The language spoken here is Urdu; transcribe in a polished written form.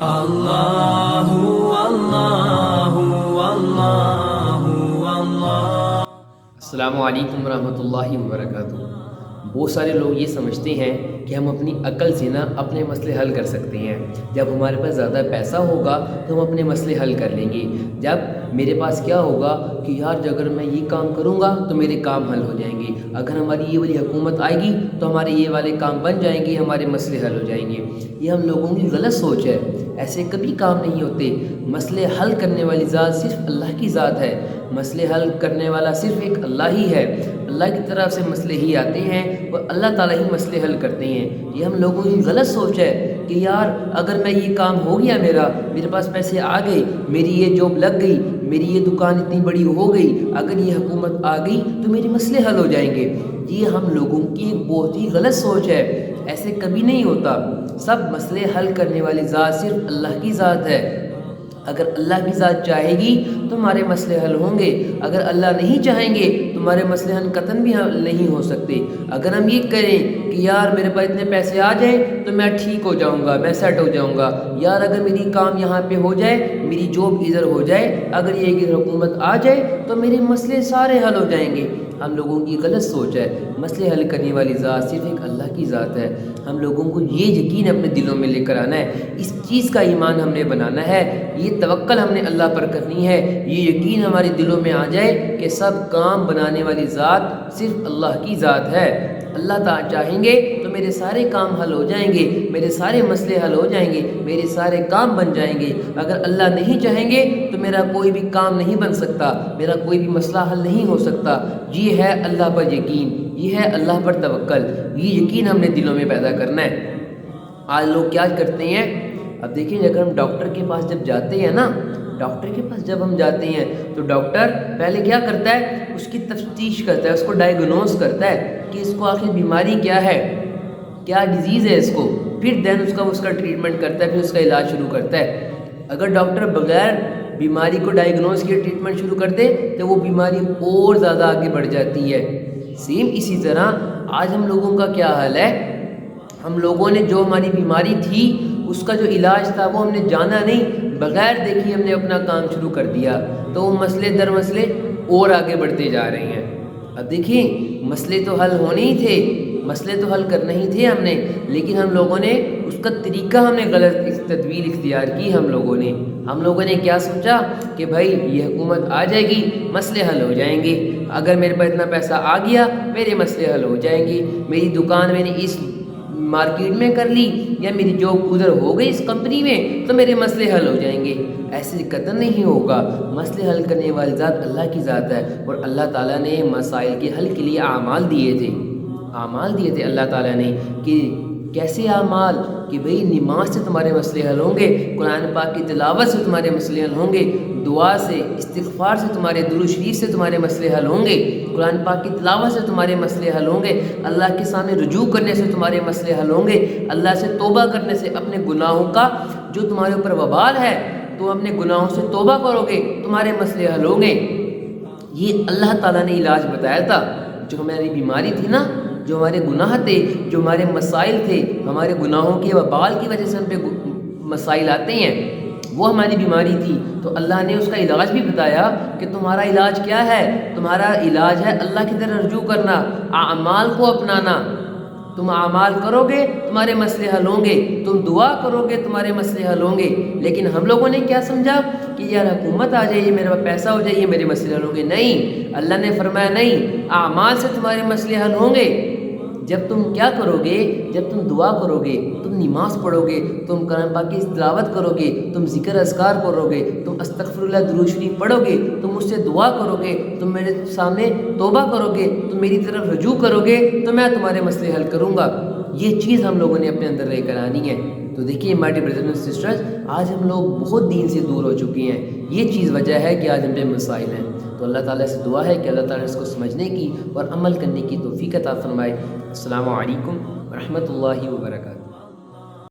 اللہ اللہ اللہ اللہ۔ السلام علیکم ورحمۃ اللہ وبرکاتہ۔ بہت سارے لوگ یہ سمجھتے ہیں کہ ہم اپنی عقل سے نا اپنے مسئلے حل کر سکتے ہیں۔ جب ہمارے پاس زیادہ پیسہ ہوگا تو ہم اپنے مسئلے حل کر لیں گے۔ جب میرے پاس کیا ہوگا کہ یار اگر میں یہ کام کروں گا تو میرے کام حل ہو جائیں گے، اگر ہماری یہ والی حکومت آئے گی تو ہمارے یہ والے کام بن جائیں گے، ہمارے مسئلے حل ہو جائیں گے۔ یہ ہم لوگوں کی غلط سوچ ہے، ایسے کبھی کام نہیں ہوتے۔ مسئلے حل کرنے والی ذات صرف اللہ کی ذات ہے، مسئلے حل کرنے والا صرف ایک اللہ ہی ہے۔ اللہ کی طرف سے مسئلے ہی آتے ہیں اور اللہ تعالیٰ ہی مسئلے حل کرتے ہیں۔ یہ ہم لوگوں کی غلط سوچ ہے کہ یار اگر میں یہ کام ہو گیا، میرے پاس پیسے آ گئے، میری یہ جاب لگ گئی، میری یہ دکان اتنی بڑی ہو گئی، اگر یہ حکومت آ گئی تو میرے مسئلے حل ہو جائیں گے۔ یہ ہم لوگوں کی ایک بہت ہی غلط سوچ ہے، ایسے کبھی نہیں ہوتا۔ سب مسئلے حل کرنے والی ذات صرف اللہ کی ذات ہے۔ اگر اللہ کی ذات چاہے گی تو ہمارے مسئلے حل ہوں گے، اگر اللہ نہیں چاہیں گے تو ہمارے مسئلے حل قطعاً بھی حل نہیں ہو سکتے۔ اگر ہم یہ کریں کہ یار میرے پاس اتنے پیسے آ جائیں تو میں ٹھیک ہو جاؤں گا، میں سیٹ ہو جاؤں گا، یار اگر میری کام یہاں پہ ہو جائے، میری جاب ادھر ہو جائے، اگر یہ ادھر حکومت آ جائے تو میرے مسئلے سارے حل ہو جائیں گے۔ ہم لوگوں کی غلط سوچ ہے، مسئلے حل کرنے والی ذات صرف ایک اللہ کی ذات ہے۔ ہم لوگوں کو یہ یقین اپنے دلوں میں لے کر آنا ہے، اس چیز کا ایمان ہم نے بنانا ہے، یہ توکل ہم نے اللہ پر کرنی ہے، یہ یقین ہمارے دلوں میں آ جائے کہ سب کام بنانے والی ذات صرف اللہ کی ذات ہے۔ اللہ تعالیٰ چاہیں گے تو میرے سارے کام حل ہو جائیں گے، میرے سارے مسئلے حل ہو جائیں گے، میرے سارے کام بن جائیں گے۔ اگر اللہ نہیں چاہیں گے تو میرا کوئی بھی کام نہیں بن سکتا، میرا کوئی بھی مسئلہ حل نہیں ہو سکتا۔ یہ ہے اللہ پر یقین، یہ ہے اللہ پر توکل، یہ یقین ہم نے دلوں میں پیدا کرنا ہے۔ آج لوگ کیا کرتے ہیں، اب دیکھیں اگر ہم ڈاکٹر کے پاس جب جاتے ہیں نا، ڈاکٹر کے پاس جب ہم جاتے ہیں تو ڈاکٹر پہلے کیا کرتا ہے، اس کی تفتیش کرتا ہے، اس کو ڈائیگنوز کرتا ہے کہ اس کو آخر بیماری کیا ہے، کیا ڈیزیز ہے اس کو، پھر دین اس کا ٹریٹمنٹ کرتا ہے، پھر اس کا علاج شروع کرتا ہے۔ اگر ڈاکٹر بغیر بیماری کو ڈائیگنوز کیے ٹریٹمنٹ شروع کر دے تو وہ بیماری اور زیادہ آگے بڑھ جاتی ہے۔ سیم اسی طرح آج ہم لوگوں کا کیا حال ہے، ہم لوگوں نے جو ہماری بیماری تھی اس کا جو علاج تھا وہ ہم نے جانا نہیں، بغیر دیکھی ہم نے اپنا کام شروع کر دیا، تو وہ مسئلے در مسئلے اور آگے بڑھتے جا رہے ہیں۔ اب دیکھیں مسئلے تو حل ہونے ہی تھے، مسئلے تو حل کرنے ہی تھے ہم نے، لیکن ہم لوگوں نے اس کا طریقہ ہم نے غلط تدبیر اختیار کی۔ ہم لوگوں نے کیا سوچا کہ بھائی یہ حکومت آ جائے گی، مسئلے حل ہو جائیں گے، اگر میرے پاس اتنا پیسہ آ گیا میرے مسئلے حل ہو جائیں گے، میری دکان میں نے اس مارکیٹ میں کر لی یا میری جاب ادھر ہو گئی اس کمپنی میں تو میرے مسئلے حل ہو جائیں گے۔ ایسے قطعاً نہیں ہوگا، مسئلے حل کرنے والی ذات اللہ کی ذات ہے، اور اللہ تعالیٰ نے مسائل کے حل کے لیے اعمال دیے تھے اللہ تعالیٰ نے، کہ کیسے اعمال، کہ بھئی نماز سے تمہارے مسئلے حل ہوں گے، قرآن پاک کی تلاوت سے تمہارے مسئلے حل ہوں گے، دعا سے، استغفار سے، تمہارے درود شریف سے تمہارے مسئلے حل ہوں گے، قرآن پاک کی تلاوت سے تمہارے مسئلے حل ہوں گے، اللہ کے سامنے رجوع کرنے سے تمہارے مسئلے حل ہوں گے، اللہ سے توبہ کرنے سے، اپنے گناہوں کا جو تمہارے اوپر وبال ہے تو اپنے گناہوں سے توبہ کرو گے، تمہارے مسئلے حل ہوں گے۔ یہ اللہ تعالیٰ نے علاج بتایا تھا۔ جو ہماری بیماری تھی نا، جو ہمارے گناہ تھے، جو ہمارے مسائل تھے، ہمارے گناہوں کے وبال کی وجہ سے ہم پہ مسائل آتے ہیں، وہ ہماری بیماری تھی، تو اللہ نے اس کا علاج بھی بتایا کہ تمہارا علاج کیا ہے، تمہارا علاج ہے اللہ کی طرف رجوع کرنا، اعمال کو اپنانا۔ تم اعمال کرو گے تمہارے مسئلے حل ہوں گے، تم دعا کرو گے تمہارے مسئلے حل ہوں گے۔ لیکن ہم لوگوں نے کیا سمجھا کہ یار حکومت آ جائے، میرے پاس پیسہ ہو جائے، میرے مسئلے حل ہوں گے۔ نہیں، اللہ نے فرمایا نہیں، اعمال سے تمہارے مسئلے حل ہوں گے۔ جب تم کیا کرو گے، جب تم دعا کرو گے، تم نماز پڑھو گے، تم قرآن پاک کی تلاوت کرو گے، تم ذکر اذکار کرو گے، تم استغفر اللہ درود شریف پڑھو گے، تم مجھ سے دعا کرو گے، تم میرے سامنے توبہ کرو گے، تم میری طرف رجوع کرو گے، تو میں تمہارے مسئلے حل کروں گا۔ یہ چیز ہم لوگوں نے اپنے اندر لے کر آنی ہے۔ تو دیکھیے my dear brothers and sisters, آج ہم لوگ بہت دین سے دور ہو چکے ہیں، یہ چیز وجہ ہے کہ آج ہم پہ مسائل ہیں۔ تو اللہ تعالیٰ سے دعا ہے کہ اللہ تعالیٰ اس کو سمجھنے کی اور عمل کرنے کی توفیق عطا فرمائے۔ السلام علیکم ورحمۃ اللہ وبرکاتہ۔